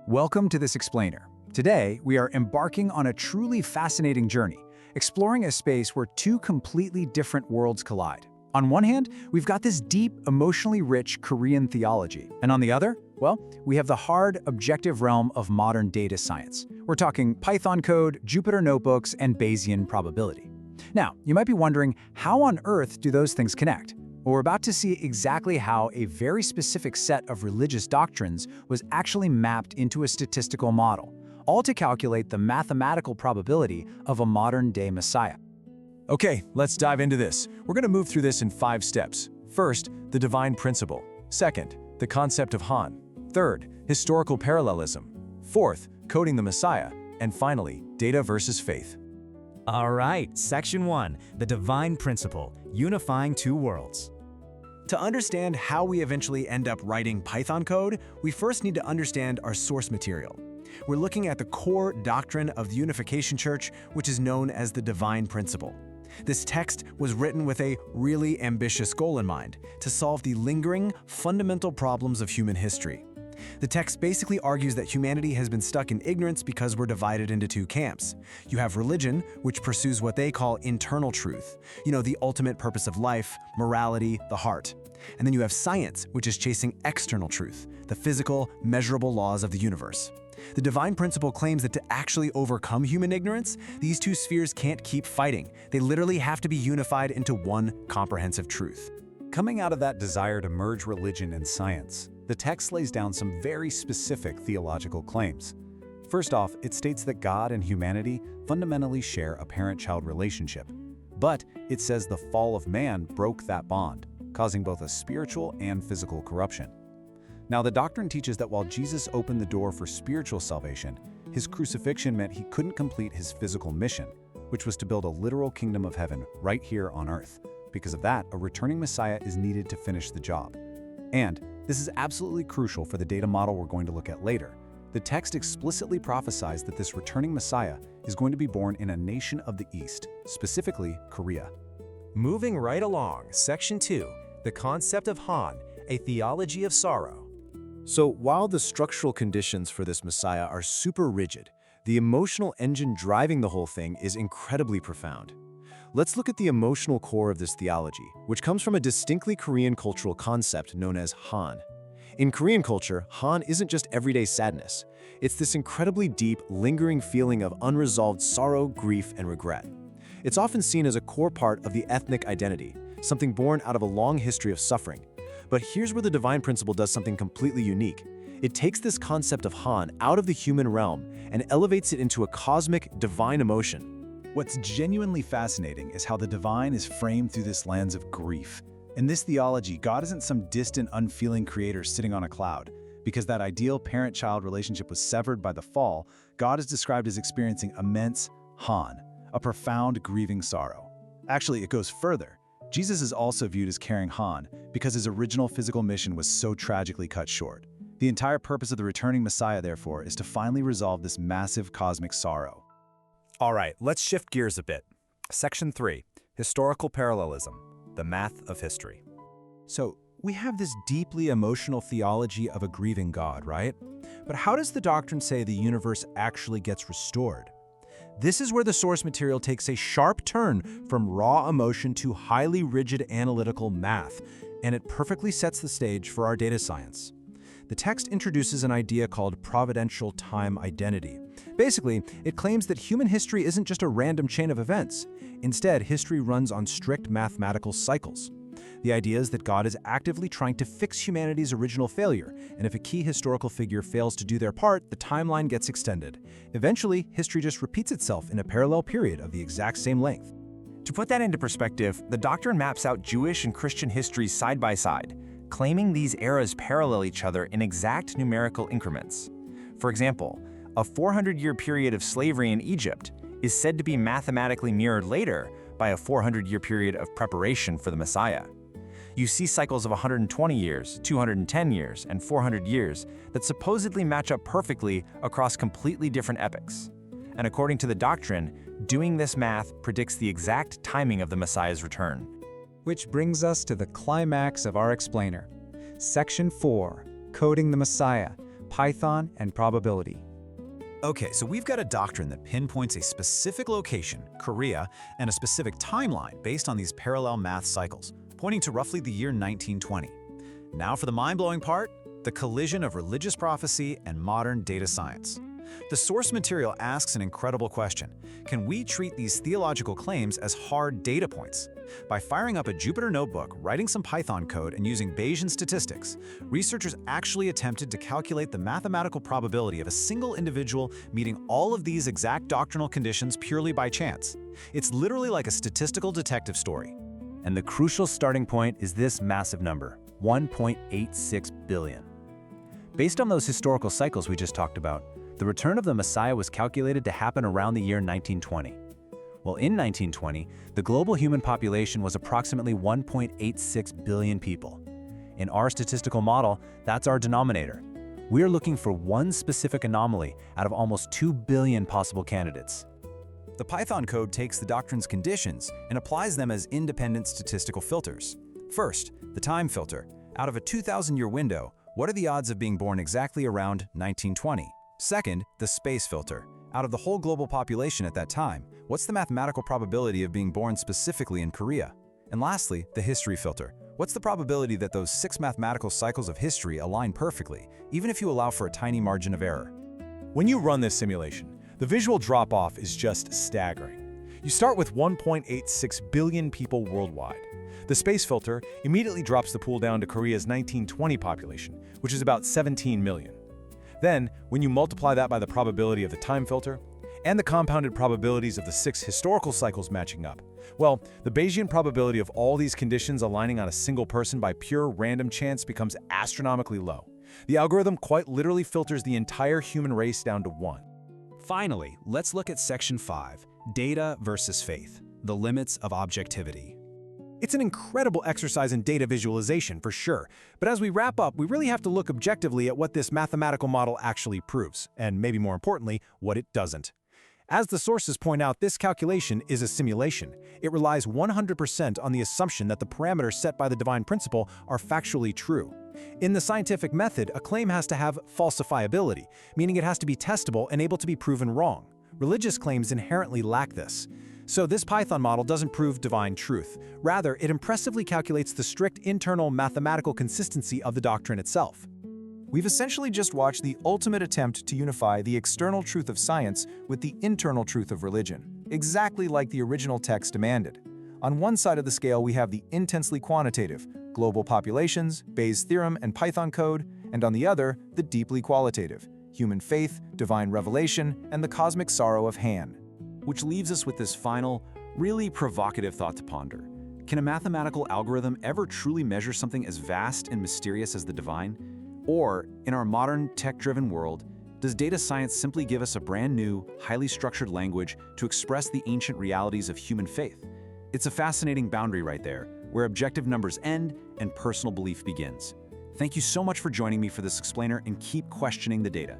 Welcome to this explainer. Today, we are embarking on a truly fascinating journey, exploring a space where two completely different worlds collide. On one hand, we've got this deep, emotionally rich Korean theology, and on the other, well, we have the hard, objective realm of modern data science. We're talking Python code, Jupyter notebooks, and Bayesian probability. Now, you might be wondering, how on earth do those things connect? Well, we're about to see exactly how a very specific set of religious doctrines was actually mapped into a statistical model, all to calculate the mathematical probability of a modern-day Messiah. Okay, let's dive into this. We're going to move through this in 5 steps. First, the divine principle. Second, the concept of Han. Third, historical parallelism. Fourth, coding the Messiah. And finally, data versus faith. All right, Section 1, the divine principle, unifying two worlds. To understand how we eventually end up writing Python code, we first need to understand our source material. We're looking at the core doctrine of the Unification Church, which is known as the divine principle. This text was written with a really ambitious goal in mind, to solve the lingering, fundamental problems of human history. The text basically argues that humanity has been stuck in ignorance because we're divided into two camps. You have religion, which pursues what they call internal truth, the ultimate purpose of life, morality, the heart. And then you have science, which is chasing external truth, the physical, measurable laws of the universe. The divine principle claims that to actually overcome human ignorance, these two spheres can't keep fighting. They literally have to be unified into one comprehensive truth. Coming out of that desire to merge religion and science, the text lays down some very specific theological claims. First off, it states that God and humanity fundamentally share a parent-child relationship. But it says the fall of man broke that bond, causing both a spiritual and physical corruption. Now, the doctrine teaches that while Jesus opened the door for spiritual salvation, his crucifixion meant he couldn't complete his physical mission, which was to build a literal kingdom of heaven right here on earth. Because of that, a returning Messiah is needed to finish the job. And this is absolutely crucial for the data model we're going to look at later. The text explicitly prophesies that this returning Messiah is going to be born in a nation of the East, specifically Korea. Moving right along, Section 2, the concept of Han, a theology of sorrow. So while the structural conditions for this Messiah are super rigid, the emotional engine driving the whole thing is incredibly profound. Let's look at the emotional core of this theology, which comes from a distinctly Korean cultural concept known as Han. In Korean culture, Han isn't just everyday sadness. It's this incredibly deep, lingering feeling of unresolved sorrow, grief, and regret. It's often seen as a core part of the ethnic identity, something born out of a long history of suffering. But here's where the divine principle does something completely unique. It takes this concept of Han out of the human realm and elevates it into a cosmic, divine emotion. What's genuinely fascinating is how the divine is framed through this lens of grief. In this theology, God isn't some distant, unfeeling creator sitting on a cloud. Because that ideal parent-child relationship was severed by the fall, God is described as experiencing immense Han, a profound, grieving sorrow. Actually, it goes further. Jesus is also viewed as carrying Han because his original physical mission was so tragically cut short. The entire purpose of the returning Messiah, therefore, is to finally resolve this massive cosmic sorrow. All right, let's shift gears a bit. Section 3, historical parallelism, the math of history. So, we have this deeply emotional theology of a grieving God, right? But how does the doctrine say the universe actually gets restored? This is where the source material takes a sharp turn from raw emotion to highly rigid analytical math, and it perfectly sets the stage for our data science. The text introduces an idea called Providential Time-Identity. Basically, it claims that human history isn't just a random chain of events. Instead, history runs on strict mathematical cycles. The idea is that God is actively trying to fix humanity's original failure, and if a key historical figure fails to do their part, the timeline gets extended. Eventually, history just repeats itself in a parallel period of the exact same length. To put that into perspective, the doctrine maps out Jewish and Christian histories side by side, claiming these eras parallel each other in exact numerical increments. For example, a 400-year period of slavery in Egypt is said to be mathematically mirrored later by a 400-year period of preparation for the Messiah. You see cycles of 120 years, 210 years, and 400 years that supposedly match up perfectly across completely different epochs. And according to the doctrine, doing this math predicts the exact timing of the Messiah's return. Which brings us to the climax of our explainer. Section 4, Coding the Messiah, Python and probability. Okay, so we've got a doctrine that pinpoints a specific location, Korea, and a specific timeline based on these parallel math cycles, pointing to roughly the year 1920. Now for the mind-blowing part, the collision of religious prophecy and modern data science. The source material asks an incredible question. Can we treat these theological claims as hard data points? By firing up a Jupyter notebook, writing some Python code, and using Bayesian statistics, researchers actually attempted to calculate the mathematical probability of a single individual meeting all of these exact doctrinal conditions purely by chance. It's literally like a statistical detective story. And the crucial starting point is this massive number, 1.86 billion. Based on those historical cycles we just talked about, the return of the Messiah was calculated to happen around the year 1920. Well, in 1920, the global human population was approximately 1.86 billion people. In our statistical model, that's our denominator. We're looking for one specific anomaly out of almost 2 billion possible candidates. The Python code takes the doctrine's conditions and applies them as independent statistical filters. First, the time filter. Out of a 2,000-year window, what are the odds of being born exactly around 1920? Second, the space filter. Out of the whole global population at that time, what's the mathematical probability of being born specifically in Korea? And lastly, the history filter. What's the probability that those 6 mathematical cycles of history align perfectly, even if you allow for a tiny margin of error? When you run this simulation, the visual drop-off is just staggering. You start with 1.86 billion people worldwide. The space filter immediately drops the pool down to Korea's 1920 population, which is about 17 million. Then, when you multiply that by the probability of the time filter, and the compounded probabilities of the 6 historical cycles matching up, well, the Bayesian probability of all these conditions aligning on a single person by pure random chance becomes astronomically low. The algorithm quite literally filters the entire human race down to 1. Finally, let's look at Section 5, Data versus Faith, the limits of objectivity. It's an incredible exercise in data visualization for sure, but as we wrap up, we really have to look objectively at what this mathematical model actually proves, and maybe more importantly, what it doesn't. As the sources point out, this calculation is a simulation. It relies 100% on the assumption that the parameters set by the divine principle are factually true. In the scientific method, a claim has to have falsifiability, meaning it has to be testable and able to be proven wrong. Religious claims inherently lack this. So this Python model doesn't prove divine truth. Rather, it impressively calculates the strict internal mathematical consistency of the doctrine itself. We've essentially just watched the ultimate attempt to unify the external truth of science with the internal truth of religion, exactly like the original text demanded. On one side of the scale, we have the intensely quantitative, global populations, Bayes' theorem, and Python code, and on the other, the deeply qualitative, human faith, divine revelation, and the cosmic sorrow of Han. Which leaves us with this final, really provocative thought to ponder. Can a mathematical algorithm ever truly measure something as vast and mysterious as the divine? Or, in our modern, tech-driven world, does data science simply give us a brand new, highly structured language to express the ancient realities of human faith? It's a fascinating boundary right there, where objective numbers end and personal belief begins. Thank you so much for joining me for this explainer, and keep questioning the data.